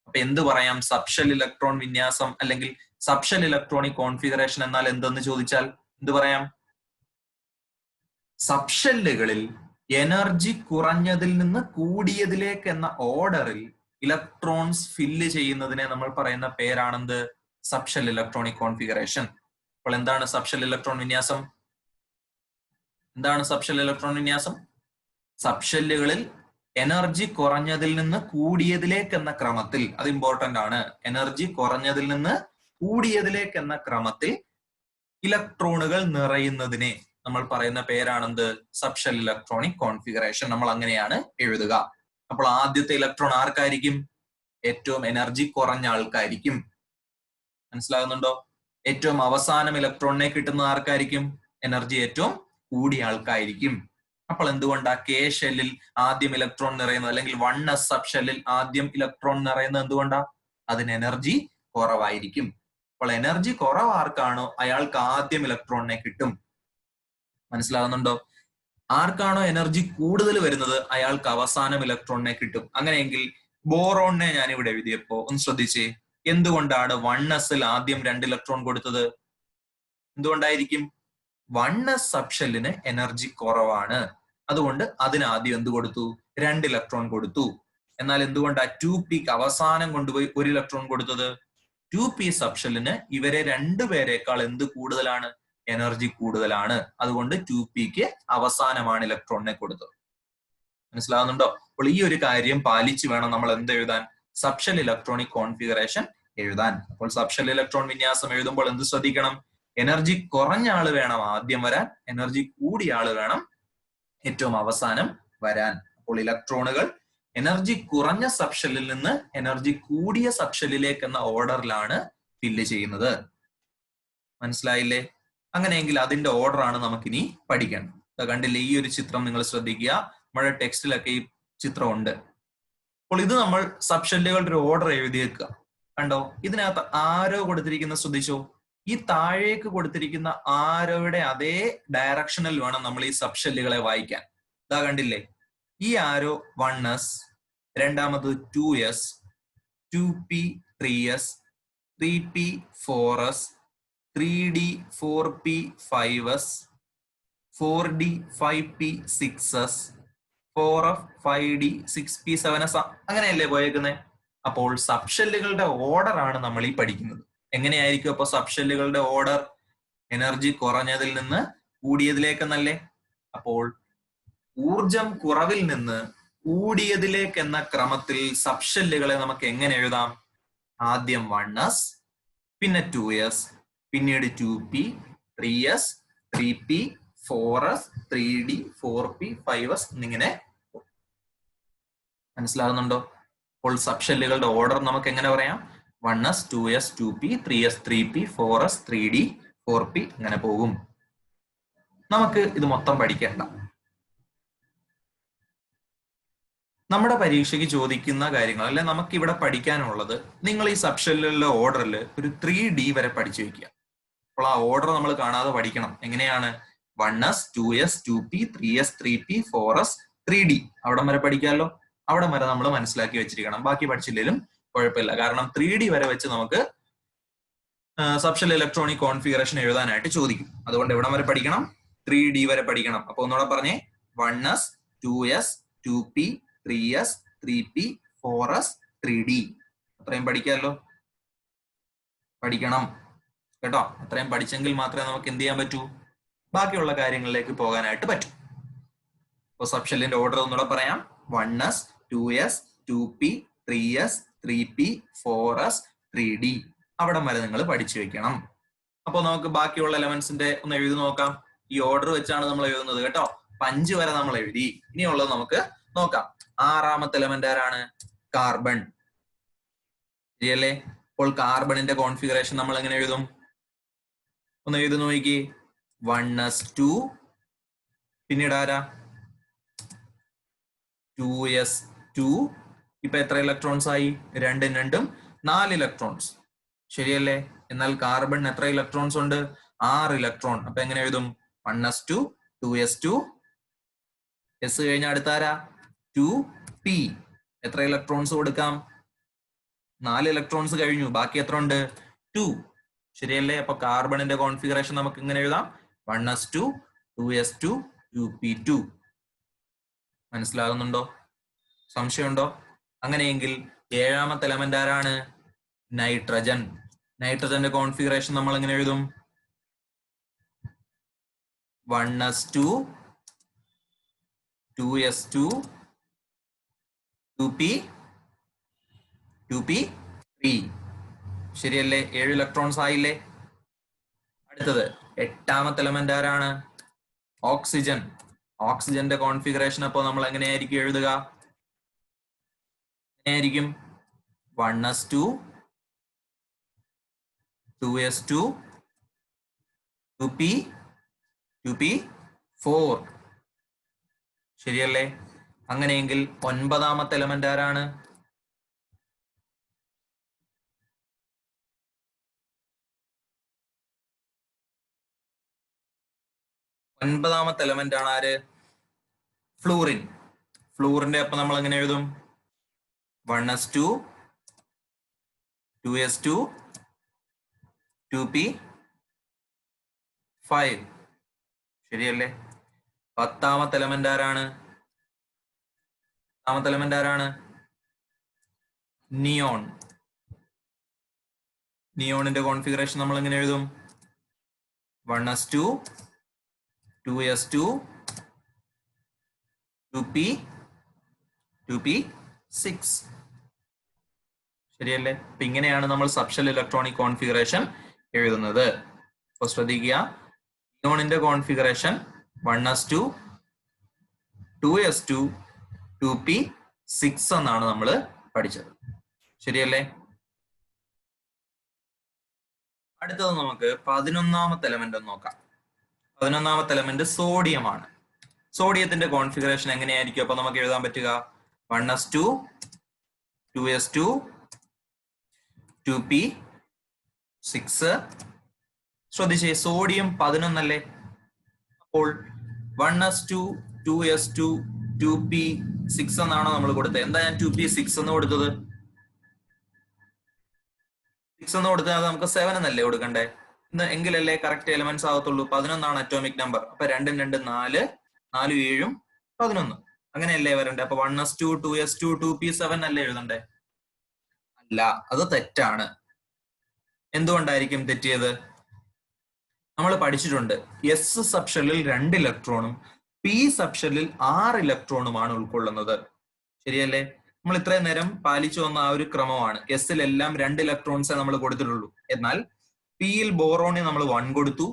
അപ്പൊ എന്ത് പറയാം? സബ്ഷെൽ ഇലക്ട്രോൺ വിന്യാസം അല്ലെങ്കിൽ സബ്ഷെൽ ഇലക്ട്രോണിക് കോൺഫിഗറേഷൻ എന്നാൽ എന്തെന്ന് ചോദിച്ചാൽ എന്ത് പറയാം? സബ്ഷെല്ലുകളിൽ എനർജി കുറഞ്ഞതിൽ നിന്ന് കൂടിയതിലേക്ക് എന്ന ഓർഡറിൽ ഇലക്ട്രോൺസ് ഫില്ല് ചെയ്യുന്നതിനെ നമ്മൾ പറയുന്ന പേരാണെന്ത്? Subshell electronic configuration. അപ്പോൾ എന്താണ് സബ്ഷെൽ ഇലക്ട്രോൺ വിന്യാസം? എന്താണ് സബ്ഷെൽ ഇലക്ട്രോൺ വിന്യാസം? സബ്ഷെല്ലുകളിൽ എനർജി കുറഞ്ഞതിൽ നിന്ന് കൂടിയതിലേക്ക് എന്ന ക്രമത്തിൽ, അത് ഇമ്പോർട്ടന്റ് ആണ്, എനർജി കുറഞ്ഞതിൽ നിന്ന് കൂടിയതിലേക്ക് എന്ന ക്രമത്തിൽ ഇലക്ട്രോണുകൾ നിറയുന്നതിനെ നമ്മൾ പറയുന്ന പേരാണെന്ത്? Subshell electronic configuration. നമ്മൾ അങ്ങനെയാണ് എഴുതുക. അപ്പോൾ ആദ്യത്തെ ഇലക്ട്രോൺ ആർക്കായിരിക്കും? ഏറ്റവും എനർജി കുറഞ്ഞ ആൾക്കായിരിക്കും. മനസ്സിലാകുന്നുണ്ടോ? ഏറ്റവും അവസാനം ഇലക്ട്രോണിനെ കിട്ടുന്ന ആർക്കായിരിക്കും? എനർജി ഏറ്റവും കൂടിയ ആൾക്കായിരിക്കും. അപ്പോൾ എന്തുകൊണ്ടാ കെ ഷെല്ലിൽ ആദ്യം ഇലക്ട്രോൺ നിറയുന്നത് അല്ലെങ്കിൽ 1s സബ്ഷെല്ലിൽ ആദ്യം ഇലക്ട്രോൺ നിറയുന്നത് എന്തുകൊണ്ടാ? അതിന് എനർജി കുറവായിരിക്കും. അപ്പോൾ എനർജി കുറവ് ആർക്കാണോ അയാൾക്ക് ആദ്യം ഇലക്ട്രോണിനെ കിട്ടും. മനസ്സിലാകുന്നുണ്ടോ? ആർക്കാണോ എനർജി കൂടുതൽ വരുന്നത് അയാൾക്ക് അവസാനം ഇലക്ട്രോണിനെ കിട്ടും. അങ്ങനെയെങ്കിൽ ബോറോണിനെ ഞാൻ ഇവിടെ എഴുതിയപ്പോ ഒന്ന് ശ്രദ്ധിച്ചേ. എന്തുകൊണ്ടാണ് 1s ആദ്യം 2 ഇലക്ട്രോൺ കൊടുത്തത്? എന്തുകൊണ്ടായിരിക്കും? 1s സബ്ഷെല്ലിന് എനർജി കുറവാണ്. അതുകൊണ്ട് അതിനാദ്യം എന്ത് കൊടുത്തു? 2 ഇലക്ട്രോൺ കൊടുത്തു. എന്നാൽ എന്തുകൊണ്ടാ 2pക്ക് അവസാനം കൊണ്ടുപോയി 1 ഇലക്ട്രോൺ കൊടുത്തത്? 2p സബ്ഷെല്ലിന് ഇവരെ രണ്ടുപേരെക്കാൾ എന്ത് കൂടുതലാണ്? എനർജി കൂടുതലാണ്. അതുകൊണ്ട് 2pക്ക് അവസാനമാണ് ഇലക്ട്രോണിനെ കൊടുത്തത്. മനസ്സിലാകുന്നുണ്ടോ? അപ്പോൾ ഈ ഒരു കാര്യം പാലിച്ചു വേണം നമ്മൾ എന്ത് എഴുതാൻ? സബ്ഷെൽ ഇലക്ട്രോണിക് കോൺഫിഗറേഷൻ എഴുതാൻ. അപ്പോൾ സബ്ഷെൽ ഇലക്ട്രോൺ വിന്യാസം എഴുതുമ്പോൾ എന്ത് ശ്രദ്ധിക്കണം? എനർജി കുറഞ്ഞ ആള് വേണം ആദ്യം വരാൻ, എനർജി കൂടിയ ആള് വേണം ഏറ്റവും അവസാനം വരാൻ. അപ്പോൾ ഇലക്ട്രോണുകൾ എനർജി കുറഞ്ഞ സബ്ഷെല്ലിൽ നിന്ന് എനർജി കൂടിയ സബ്ഷെല്ലിലേക്ക് എന്ന ഓർഡറിലാണ് ഫില്ല് ചെയ്യുന്നത്. മനസ്സിലായില്ലേ? അങ്ങനെയെങ്കിൽ അതിന്റെ ഓർഡർ ആണ് നമുക്കിനി പഠിക്കേണ്ടത്. കണ്ടില്ലേ, ഈ ഒരു ചിത്രം നിങ്ങൾ ശ്രദ്ധിക്കുക. നമ്മുടെ ടെക്സ്റ്റിലൊക്കെ ഈ ചിത്രം ഉണ്ട്. അപ്പോൾ ഇത് നമ്മൾ സബ്ഷെല്ലുകളുടെ ഒരു ഓർഡർ എഴുതി വെക്കുക. കണ്ടോ, ഇതിനകത്ത് ആരോ കൊടുത്തിരിക്കുന്ന ശ്രദ്ധിച്ചോ? ഈ താഴേക്ക് കൊടുത്തിരിക്കുന്ന ആരോയുടെ അതേ ഡയറക്ഷനിൽ വേണം നമ്മൾ ഈ സബ്ഷെല്ലുകളെ വായിക്കാൻ. ഇതാ കണ്ടില്ലേ, ഈ ആരോ 1s, രണ്ടാമത് 2s, 2p 3s, 3p 4s, 3d 4p 5s, 4d 5p 6s, 4f 5d 6p 7s, അങ്ങനെയല്ലേ പോയേക്കുന്നത്. അപ്പോൾ സബ്ഷെല്ലുകളുടെ ഓർഡർ ആണ് നമ്മൾ ഈ പഠിക്കുന്നത്. എങ്ങനെയായിരിക്കും അപ്പൊ സബ്ഷെല്ലുകളുടെ ഓർഡർ? എനർജി കുറഞ്ഞതിൽ നിന്ന് കൂടിയതിലേക്കെന്നല്ലേ. അപ്പോൾ ഊർജം കുറവിൽ നിന്ന് കൂടിയതിലേക്ക് എന്ന ക്രമത്തിൽ സബ്ഷെല്ലുകളെ നമുക്ക് എങ്ങനെ എഴുതാം? ആദ്യം 1s, പിന്നെ 2s, പിന്നീട് 2p, 3s, 3p, 4s, 3d, 4p, 5s എന്നിങ്ങനെ. മനസ്സിലാകുന്നുണ്ടോ? അപ്പോൾ സബ്ഷെല്ലുകളുടെ ഓർഡർ നമുക്ക് എങ്ങനെ പറയാം? 1s, 2s, 2p, 3s, 3p, 4s, 3d, 4p അങ്ങനെ പോകും. നമുക്ക് ഇത് മൊത്തം പഠിക്കേണ്ട. നമ്മുടെ പരീക്ഷയ്ക്ക് ചോദിക്കുന്ന കാര്യങ്ങൾ അല്ലെ നമുക്ക് ഇവിടെ പഠിക്കാനുള്ളത്, നിങ്ങൾ ഈ സബ്ഷെല്ലുകളുടെ ഓർഡറിൽ ഒരു 3d വരെ പഠിച്ചു വെക്കുക. അപ്പോൾ ആ ഓർഡർ നമ്മൾ കാണാതെ പഠിക്കണം. എങ്ങനെയാണ്? 1s, 2s, 2p, 3s, 3p, 4s, 3d അവിടം വരെ പഠിക്കാമല്ലോ. അവിടം വരെ നമ്മൾ മനസ്സിലാക്കി വെച്ചിരിക്കണം. ബാക്കി പഠിച്ചില്ലെങ്കിലും കുഴപ്പമില്ല. കാരണം 3d വരെ വെച്ച് നമുക്ക് സബ്ഷെൽ ഇലക്ട്രോണിക് കോൺഫിഗറേഷൻ എഴുതാനായിട്ട് ചോദിക്കും. അതുകൊണ്ട് എവിടം വരെ പഠിക്കണം? 3d വരെ പഠിക്കണം. അപ്പൊ ഒന്നുകൂടെ പറഞ്ഞേ, 1s, 2s, 2p, 3s, 3p, 4s, 3d അത്രയും പഠിക്കാമല്ലോ. പഠിക്കണം കേട്ടോ. അത്രയും പഠിച്ചെങ്കിൽ മാത്രമേ നമുക്ക് എന്ത് ചെയ്യാൻ പറ്റൂ? ബാക്കിയുള്ള കാര്യങ്ങളിലേക്ക് പോകാനായിട്ട് പറ്റും. അപ്പൊ സബ്ഷെല്ലിന്റെ ഓർഡർ ഒന്നുകൂടെ പറയാം. 1s, 2s, 2p, 3s, 3p, 4s, 3d അവിടം വരെ നിങ്ങൾ പഠിച്ചു വെക്കണം. അപ്പൊ നമുക്ക് ബാക്കിയുള്ള എലമെന്റ്സിന്റെ ഒന്ന് എഴുതി നോക്കാം. ഈ ഓർഡർ വെച്ചാണ് നമ്മൾ എഴുതുന്നത് കേട്ടോ. 5 വരെ നമ്മൾ എഴുതി. ഇനിയുള്ളത് നമുക്ക് നോക്കാം. 6ാമത്തെ എലമെന്റ് ആരാണ്? കാർബൺ. ശരിയല്ലേ? അപ്പോൾ കാർബണിന്റെ കോൺഫിഗറേഷൻ നമ്മൾ എങ്ങനെ എഴുതും? ഒന്ന് എഴുതി നോക്കി. 1s2, പിന്നീട് ആരാ? 2s2. ഇപ്പൊ എത്ര ഇലക്ട്രോൺസ് ആയി? 2ഉം 2ഉം 4 ഇലക്ട്രോൺസ്. ശരിയല്ലേ? എന്നാൽ കാർബൺ എത്ര ഇലക്ട്രോൺസ് ഉണ്ട്? 6 ഇലക്ട്രോൺ. അപ്പൊ എങ്ങനെ എഴുതും? 1s2, 2s2, s കഴിഞ്ഞ അടുത്താരാ? 2p. എത്ര ഇലക്ട്രോൺസ് കൊടുക്കാം? 4 ഇലക്ട്രോൺസ് കഴിഞ്ഞു. ബാക്കി എത്ര ഉണ്ട്? 2. ശരിയല്ലേ? അപ്പൊ കാർബണിന്റെ കോൺഫിഗറേഷൻ നമുക്ക് ഇങ്ങനെ എഴുതാം. 1s2, 2s2, 2p2. മനസ്സിലാകുന്നുണ്ടോ? സംശയമുണ്ടോ? അങ്ങനെയെങ്കിൽ 7ാമത്തെ എലമെന്റ് ആരാണ്? നൈട്രജൻ. നൈട്രജന്റെ കോൺഫിഗറേഷൻ നമ്മൾ എങ്ങനെ എഴുതും? 1s2, 2s2, 2p3. ശരിയല്ലേ? 7 ഇലക്ട്രോൺസ് ആയില്ലേ? അടുത്തത് 8ാമത്തെ എലമെന്റ് ആരാണ്? ഓക്സിജൻ. ഓക്സിജന്റെ കോൺഫിഗറേഷൻ അപ്പോ നമ്മൾ എങ്ങനെയായിരിക്കും എഴുതുക? എങ്ങനെയായിരിക്കും? 1s2, 2s2, 2p4. ശരിയല്ലേ? അങ്ങനെയെങ്കിൽ 9ാമത്തെ എലമെന്റ് ആരാണ്? ഒൻപതാമത്തെ എലമെന്റ് ആണ് ആര്? ഫ്ലൂറിൻ. ഫ്ലൂറിന്റെ അപ്പൊ നമ്മൾ എങ്ങനെ എഴുതും? 1s2, 2s2, 2p5. ശരിയല്ലേ? 10ാമത്തെ എലമെന്റ് ആരാണ്? 10ാമത്തെ എലമെന്റ് ആരാണ്? നിയോൺ. നിയോണിന്റെ കോൺഫിഗറേഷൻ നമ്മൾ എങ്ങനെ എഴുതും? 1s2, 2s2, 2p6. ശരിയല്ലേ? അപ്പൊ ഇങ്ങനെയാണ് നമ്മൾ സബ്ഷെൽ ഇലക്ട്രോണിക് കോൺഫിഗറേഷൻ എഴുതുന്നത്. അപ്പൊ ശ്രദ്ധിക്കുക, നിയോണിന്റെ കോൺഫിഗറേഷൻ 1s2 2s2 2p6 എന്നാണ് നമ്മൾ പഠിച്ചത്. ശരിയല്ലേ? അടുത്തത് നമുക്ക് 11ാമത്തെ എലമെന്റ് ഒന്ന് നോക്കാം. 11ാമത്തെ എലമെന്റ് സോഡിയം ആണ്. സോഡിയത്തിന്റെ കോൺഫിഗറേഷൻ എങ്ങനെയായിരിക്കും അപ്പൊ നമുക്ക് എഴുതാൻ പറ്റുക? 1s2 2s2 2p6. ശ്രദ്ധിച്ചേ, സോഡിയം 11 അല്ലേ? അപ്പോൾ 1s2 2s2 2p6 എന്നാണോ നമ്മൾ കൊടുത്തത്? എന്താ ഞാൻ 2p6 എന്ന് കൊടുത്തത്? 6 എന്ന് കൊടുത്താൽ നമുക്ക് 7 എന്നല്ലേ കൊടുക്കണ്ടേ? എങ്കിലല്ലേ കറക്റ്റ് എലിമെന്റ്സ് ആവത്തുള്ളൂ. 11 ആണ് അറ്റോമിക് നമ്പർ. അപ്പൊ 2 2 4 4 7 11 അങ്ങനെയല്ലേ വരണ്ടേ? അപ്പൊ 1s2 2s2 2p7 അല്ലേ എഴുതണ്ടേ? അല്ല, അത് തെറ്റാണ്. എന്തുകൊണ്ടായിരിക്കും തെറ്റിയത്? നമ്മൾ പഠിച്ചിട്ടുണ്ട് എസ് സബ്ഷെല്ലിൽ 2 ഇലക്ട്രോണും പി സബ്ഷെല്ലിൽ 6 ഇലക്ട്രോണുമാണ് ഉൾക്കൊള്ളുന്നത്. ശരിയല്ലേ? നമ്മൾ ഇത്രയും നേരം പാലിച്ചു വന്ന ആ ഒരു ക്രമമാണ്. എസ്സിലെല്ലാം 2 ഇലക്ട്രോൺസേ നമ്മൾ കൊടുത്തിട്ടുള്ളൂ. എന്നാൽ പിയിൽ ബോറോണിൽ നമ്മൾ 1 കൊടുത്തു,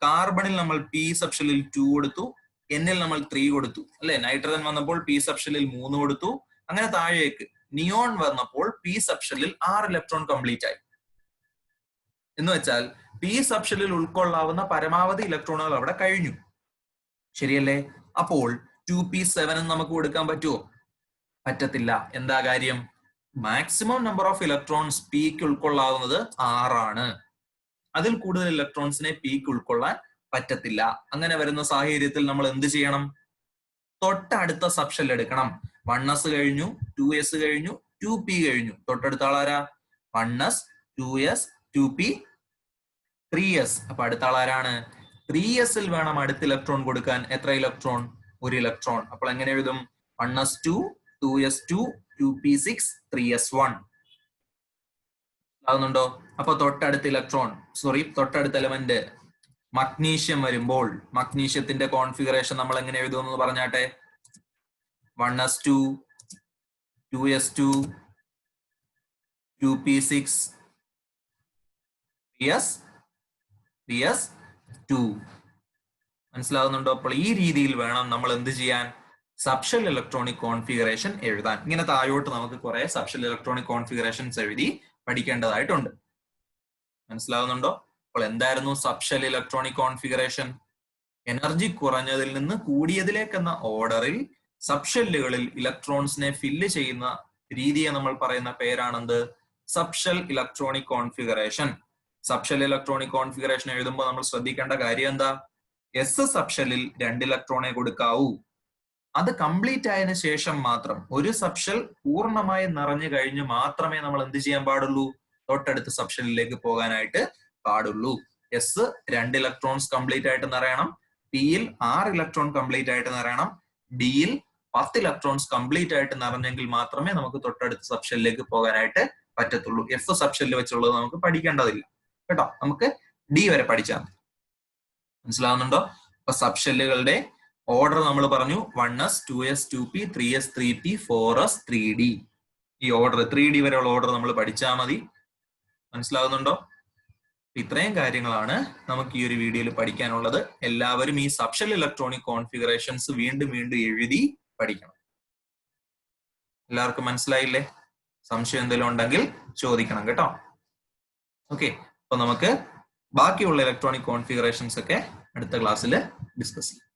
കാർബണിൽ നമ്മൾ പി സബ്ഷെല്ലിൽ 2 കൊടുത്തു, എന്നിൽ നമ്മൾ 3 കൊടുത്തു അല്ലെ? നൈട്രജൻ വന്നപ്പോൾ പി സബ്ഷെല്ലിൽ 3 കൊടുത്തു. അങ്ങനെ താഴേക്ക് നിയോൺ വന്നപ്പോൾ പി സബ്ഷെല്ലിൽ 6 ഇലക്ട്രോൺ കംപ്ലീറ്റ് ആയി. എന്ന് വെച്ചാൽ പി സബ്ഷെല്ലിൽ ഉൾക്കൊള്ളാവുന്ന പരമാവധി ഇലക്ട്രോണുകൾ അവിടെ കഴിഞ്ഞു. ശരിയല്ലേ? അപ്പോൾ 2p7 നമുക്ക് കൊടുക്കാൻ പറ്റുമോ? പറ്റത്തില്ല. എന്താ കാര്യം? മാക്സിമം നമ്പർ ഓഫ് ഇലക്ട്രോൺസ് പിക്ക് ഉൾക്കൊള്ളാവുന്നത് 6 ആണ്. അതിൽ കൂടുതൽ ഇലക്ട്രോൺസിനെ പിക്ക് ഉൾക്കൊള്ളാൻ പറ്റത്തില്ല. അങ്ങനെ വരുന്ന സാഹചര്യത്തിൽ നമ്മൾ എന്ത് ചെയ്യണം? തൊട്ടടുത്ത സബ്ഷെൽ എടുക്കണം. 1s കഴിഞ്ഞു, 2s കഴിഞ്ഞു, 2p കഴിഞ്ഞു. തൊട്ടടുത്ത ആളാരാ? 1s 2s 2p 3s. അപ്പൊ അടുത്ത ആളാരാണ്? 3sൽ വേണം അടുത്ത ഇലക്ട്രോൺ കൊടുക്കാൻ. എത്ര ഇലക്ട്രോൺ? 1 ഇലക്ട്രോൺ. അപ്പോൾ എങ്ങനെ എഴുതും? 1s2 2s2 2p6 3s1 ആകുന്നുണ്ടോ? അപ്പൊ തൊട്ടടുത്ത ഇലക്ട്രോൺ തൊട്ടടുത്ത എലമെന്റ് മഗ്നീഷ്യം വരുമ്പോൾ മഗ്നീഷ്യത്തിന്റെ കോൺഫിഗറേഷൻ നമ്മൾ എങ്ങനെ എഴുതുമെന്ന് പറഞ്ഞാട്ടെ. 1s2 2s2 2p6 3s2 മനസ്സിലാകുന്നുണ്ടോ? അപ്പോൾ ഈ രീതിയിൽ വേണം നമ്മൾ എന്ത് ചെയ്യാൻ? സബ്ഷെൽ ഇലക്ട്രോണിക് കോൺഫിഗറേഷൻ എഴുതാൻ. ഇങ്ങനെ താഴോട്ട് നമുക്ക് കുറെ സബ്ഷെൽ ഇലക്ട്രോണിക് കോൺഫിഗറേഷൻസ് എഴുതി പഠിക്കേണ്ടതായിട്ടുണ്ട്. മനസ്സിലാവുന്നുണ്ടോ? അപ്പോൾ എന്തായിരുന്നു സബ്ഷെൽ ഇലക്ട്രോണിക് കോൺഫിഗറേഷൻ? എനർജി കുറഞ്ഞതിൽ നിന്ന് കൂടിയതിലേക്കെന്ന ഓർഡറിൽ സബ്ഷെല്ലുകളിൽ ഇലക്ട്രോൺസിനെ ഫില്ല് ചെയ്യുന്ന രീതിയെ നമ്മൾ പറയുന്ന പേരാണെന്ത്? Subshell electronic configuration. Subshell electronic configuration എഴുതുമ്പോൾ നമ്മൾ ശ്രദ്ധിക്കേണ്ട കാര്യം എന്താ? എസ് സബ്ഷെല്ലിൽ 2 ഇലക്ട്രോണെ കൊടുക്കാവൂ. അത് കംപ്ലീറ്റ് ആയതിനു ശേഷം മാത്രം, ഒരു സബ്ഷെൽ പൂർണ്ണമായി നിറഞ്ഞു കഴിഞ്ഞ് മാത്രമേ നമ്മൾ എന്ത് ചെയ്യാൻ പാടുള്ളൂ? തൊട്ടടുത്ത സബ്ഷെല്ലിലേക്ക് പോകാനായിട്ട് പാടുള്ളൂ. എസ് 2 ഇലക്ട്രോൺസ് കംപ്ലീറ്റ് ആയിട്ട് നിറയണം, പിയിൽ 6 ഇലക്ട്രോൺ കംപ്ലീറ്റ് ആയിട്ട് നിറയണം, ഡിയിൽ 10 ഇലക്ട്രോൺസ് കംപ്ലീറ്റ് ആയിട്ട് നിറഞ്ഞെങ്കിൽ മാത്രമേ നമുക്ക് തൊട്ടടുത്ത സബ്ഷെല്ലിലേക്ക് പോകാനായിട്ട് പറ്റത്തുള്ളൂ. എഫ് സബ്ഷെല്ലിൽ വെച്ചുള്ളത് നമുക്ക് പഠിക്കേണ്ടതില്ല കേട്ടോ. നമുക്ക് ഡി വരെ പഠിച്ചാൽ മതി. മനസ്സിലാവുന്നുണ്ടോ? അപ്പൊ സബ്ഷെല്ലുകളുടെ ഓർഡർ നമ്മൾ പറഞ്ഞു. 1s 2s 2p 3s 3p 4s 3d. ഈ ഓർഡർ 3d വരെയുള്ള ഓർഡർ നമ്മൾ പഠിച്ചാൽ മതി. മനസ്സിലാവുന്നുണ്ടോ? ഇത്രയും കാര്യങ്ങളാണ് നമുക്ക് ഈ ഒരു വീഡിയോയിൽ പഠിക്കാനുള്ളത്. എല്ലാവരും ഈ സബ്ഷെൽ ഇലക്ട്രോണിക് കോൺഫിഗറേഷൻസ് വീണ്ടും വീണ്ടും എഴുതി പഠിക്കണം. എല്ലാവർക്കും മനസ്സിലായില്ലേ? സംശയം എന്തെങ്കിലും ഉണ്ടെങ്കിൽ ചോദിക്കണം കേട്ടോ. ഓക്കെ, അപ്പൊ നമുക്ക് ബാക്കിയുള്ള ഇലക്ട്രോണിക് കോൺഫിഗറേഷൻസ് ഒക്കെ അടുത്ത ക്ലാസ്സിൽ ഡിസ്കസ് ചെയ്യാം.